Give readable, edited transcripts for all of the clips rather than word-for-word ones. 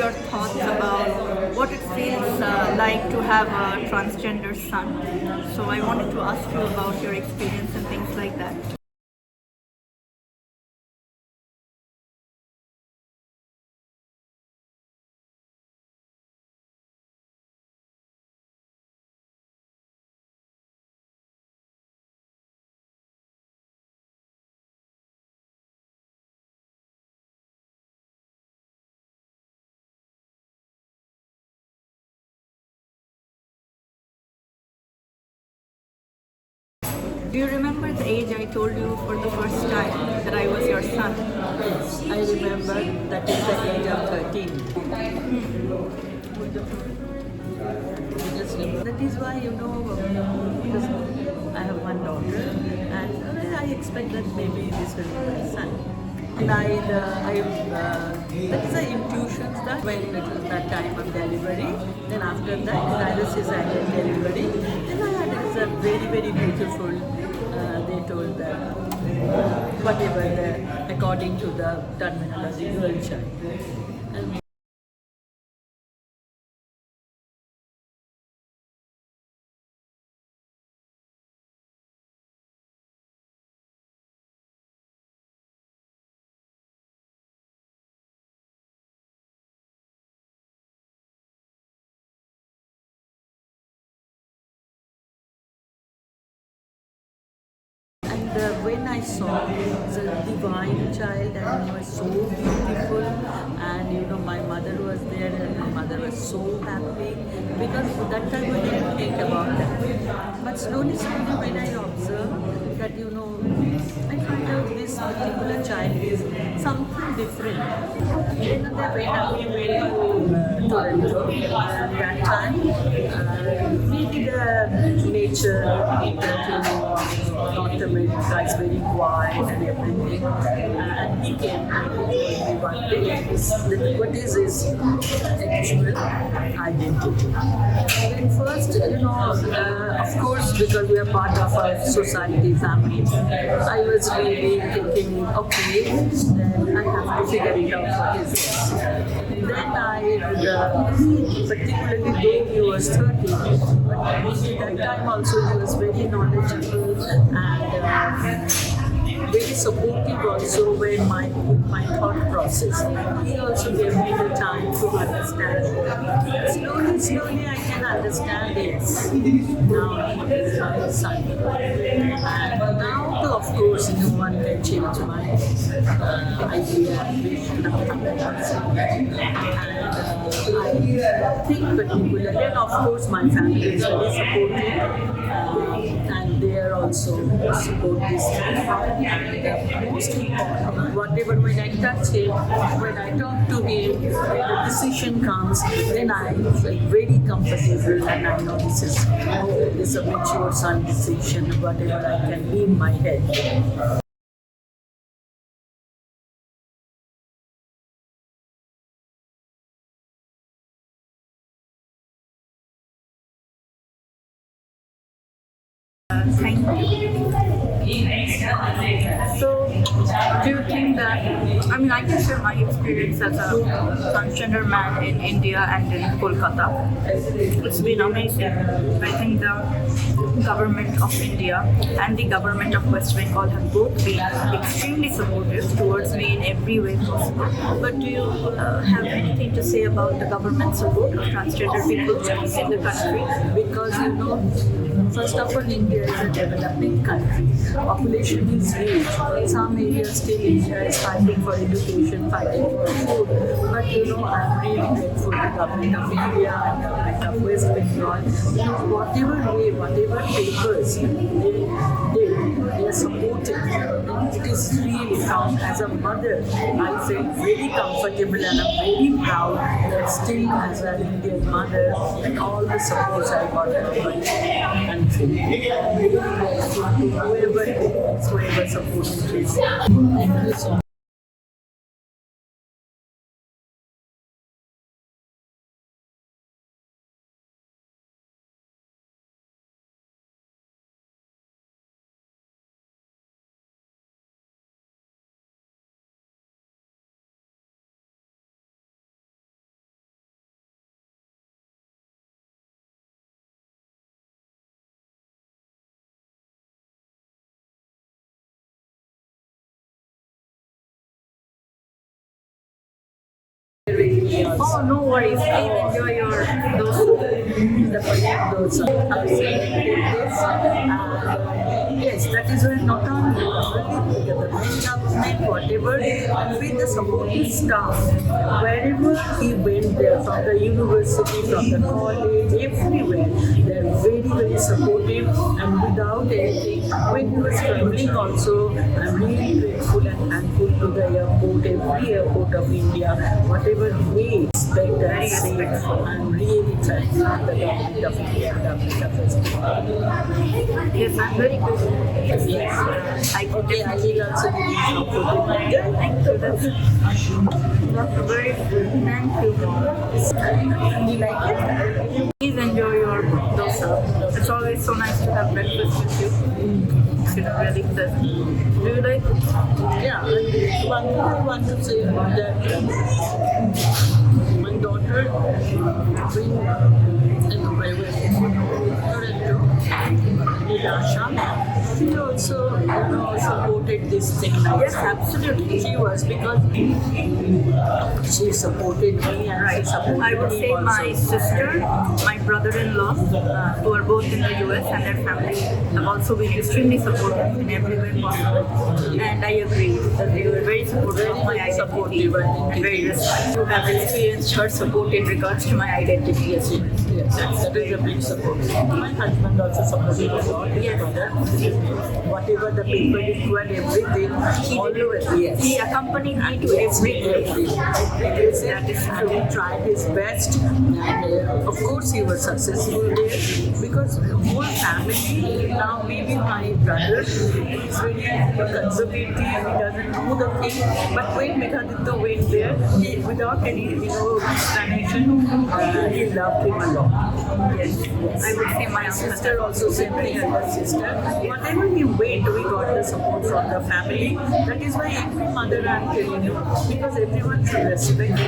your thoughts about what it feels like to have a transgender son. So I wanted to ask you about your experience and things like that. Do you remember the age I told you for the first time that I was your son? Yes, I remember that is the age of 13. Just remember. That is why, because I have one daughter and I expect that maybe this will be my son. And that is the intuitions that when it was that time of delivery, then after that, dialysis and delivery, then I had it's a very, very beautiful, they told that whatever the, according to the terminology, girl child. And And when I saw the divine child and it was so beautiful, and my mother was there and my mother was so happy because that time I didn't think about that. But slowly, slowly, when I observed that I find out this particular child is something different. Then when I went to Toronto that time, we did a nature tournament that's very quiet and everything. And he came and he told me one day, what is his actual identity? Then first, of course, because we are part of our society, family, I was really thinking, okay, then I have to figure it out what is this. Then particularly though he was 30, but at that time also he was very knowledgeable and very supportive also when my thought process. He also gave me the time to understand. Slowly, slowly I can understand yes. Now he is my son. And now of course no one can change my idea and vision of happiness. And I think particularly, and of course my family is very supportive. And they are also support this and most important whatever when I touch him, when I talk to him, when the decision comes, then I feel very comfortable and I know this is a mature son decision, whatever I can be in my head. Thank you. So, do you think that, I mean, I can share my experience as a transgender man in India and in Kolkata. It's been amazing. I think the government of India and the government of West Bengal have both been extremely supportive towards me in every way possible. But do you have anything to say about the government support of transgender people in the country? Because first of all, India is a developing country. Population is huge. Some areas still India is fighting for education, fighting for food. But I'm really grateful to government of India and government of West Bengal. Whatever way, whatever papers they are supporting. It is really from as a mother, I feel very comfortable and I'm very proud that still as an Indian mother and all the supports I got from my country. I'm really grateful to whoever supported this. Thank you so much. Really Oh, also. no worries. Please enjoy your dosa. The paneer dosa. I've celebrated this. And yes, that is why not only the main government, whatever, with the supporting staff, wherever he went there, from the university, from the college, everywhere, they're very, very supportive and without anything. When he was traveling also, I'm really grateful and thankful to the airport, every airport of India, whatever way expect and say, I'm really thankful to the government of India and government of West. Yes, I'm very good. Yes. I could Okay, I will also give you some photo. Thank you. That's very good. Thank you. You like it? Please enjoy your dosa. It's always so nice to have breakfast with you. It's really pleasant. Do you like it? Yeah, and one thing I want to say that my daughter being in the private Toronto, Nilasha, she also supported this thing. Yes, absolutely. She was because she supported me and Right. she supported I would me say also. my sister, my brother-in-law, who are both in the US, and their family have also been extremely supportive in every way possible. And I agree that they were very supportive of my Very identity supportive and very respectful. You have experienced her support in regards to my identity as well. Yes, that is a big support. My husband also supported a lot. Yes. Whatever the people required, everything. Always, yes. He accompanied me to every place. That is And he tried his best, and of course he was successful there because the whole family. Now maybe my brother is very conservative. He doesn't know the thing. But when Meghalaya went there, he, without any explanation, he loved him a lot. Yes. I would say my Sister also same thing as her sister. Whatever we went, we got the support from the family. That is why every mother I'm telling you, because everyone should respect,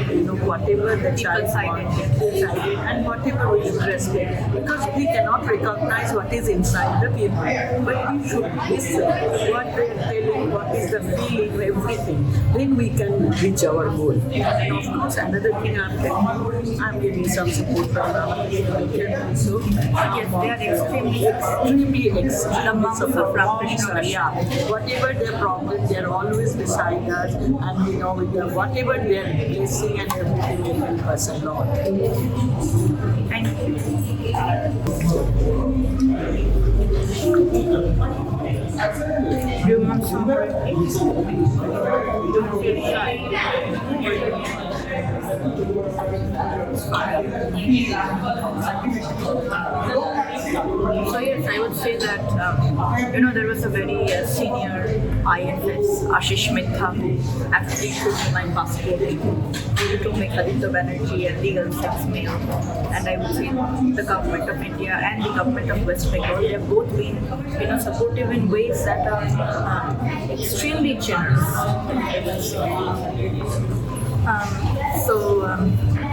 whatever the child wants, decided, and whatever we should respect. Because we cannot recognize what is inside the people, but we should listen what they are telling, what is the feeling, everything. Then we can reach our goal. And of course, another thing I'm telling you, I'm getting some support from Ramakrishna also. Yes, they are extremely The monks of Ramakrishna. Yeah, whatever their problem, they are always beside us, and with them, whatever they are blessing and everything, they help us a lot. Thank you. Do you want some more? Don't feel shy. So yes, I would say that there was a very senior IFS, Ashish Mehta, who actually issued me my passport due to Meghalaya Banerjee and legal sex male. And I would say the government of India and the government of West Bengal, they have both been supportive in ways that are extremely generous.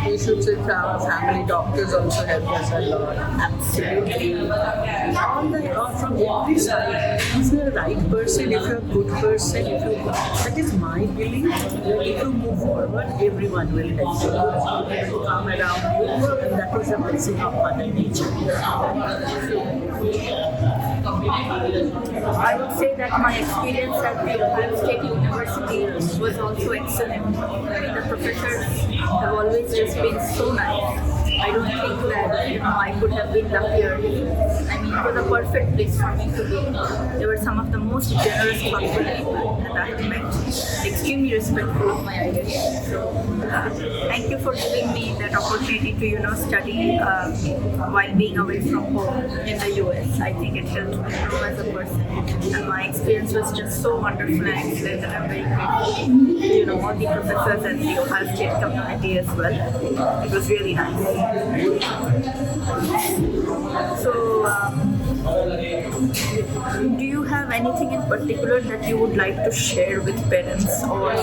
We should say our family doctors also help us a lot. Absolutely. From every side, if you're a right person, if you're a good person, that is my belief that if you move forward, everyone will help you. People will come around you, and that is a blessing of Mother Nature. I would say that my experience at the Ohio State University was also excellent. I mean, the professors have always just been so nice. I don't think that I could have been luckier. I mean, it was a perfect place for me to be. They were some of the most generous, thoughtful people that I have met. Extremely respectful of my identity. So, thank you for giving me that opportunity to study while being away from home in the US. I think it helped me grow as a person, and my experience was just so wonderful and excellent that I'm very grateful. All the professors and the Ohio State community as well. It was really nice. So, do you have anything in particular that you would like to share with parents or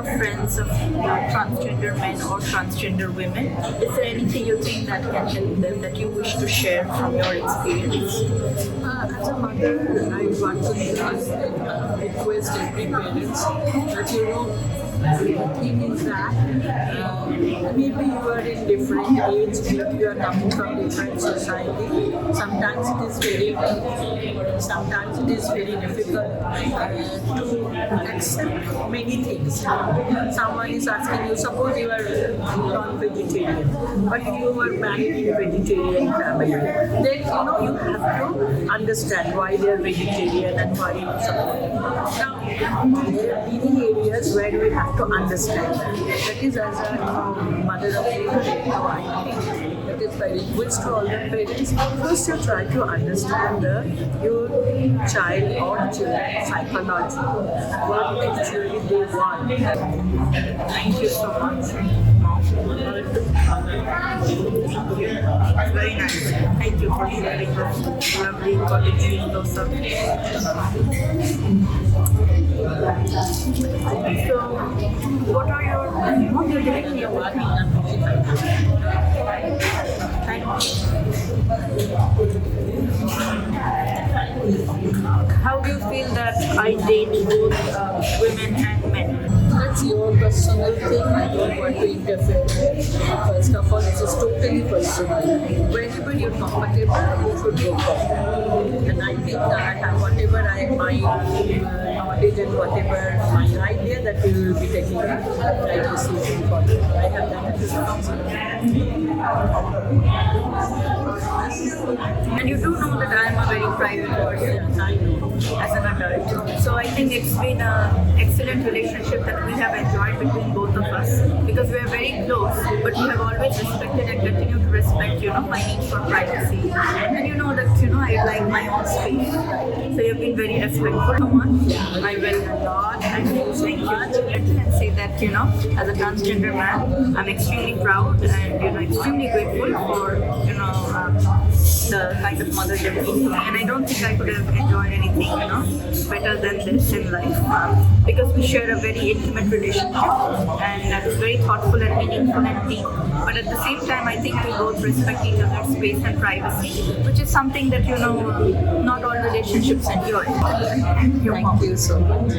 friends of transgender men or transgender women? Is there anything you think that can help them that you wish to share from your experience? As a mother, I want to request every parents that The thing is that maybe you are in different age, maybe you are coming from different society. Sometimes it is very difficult to accept many things. Someone is asking you, suppose you are non-vegetarian, but you were married in a vegetarian family. Then you have to understand why they are vegetarian and why you support them. Now, there are many areas where we have to understand that. That is, as a mother of children, I think that is my request to all the parents. First, you try to understand your child or children psychology, what actually they want. Thank you so much. Very nice. Thank you for sharing this lovely cottage cheese dosa. So, what are you doing here? How do you feel that I date both women and men? That's your personal thing. I don't want to interfere. First of all, this is totally personal. Whenever you're comfortable, you should go for it. And I think that whatever my knowledge and whatever my idea, that we will be taking the right decision for it. I have that responsibility. And you do know that I am a very private person. Yes, I know. As an adult. So I think it's been an excellent relationship that we have enjoyed between both of us because we are very close, but we have always respected and continue to respect, my need for privacy. And you know that, I like my own space. So you've been very respectful so much. I value a lot and thank you. And say that, as a transgender man, I'm extremely proud and, extremely grateful for, the kind of mother you've been to me. And I don't think I could have enjoyed anything, better than this in life because we share a very intimate relationship and that is very thoughtful and meaningful and deep. But at the same time, I think we both respect each other's space and privacy, which is something that, not all relationships enjoy. Thank you so much.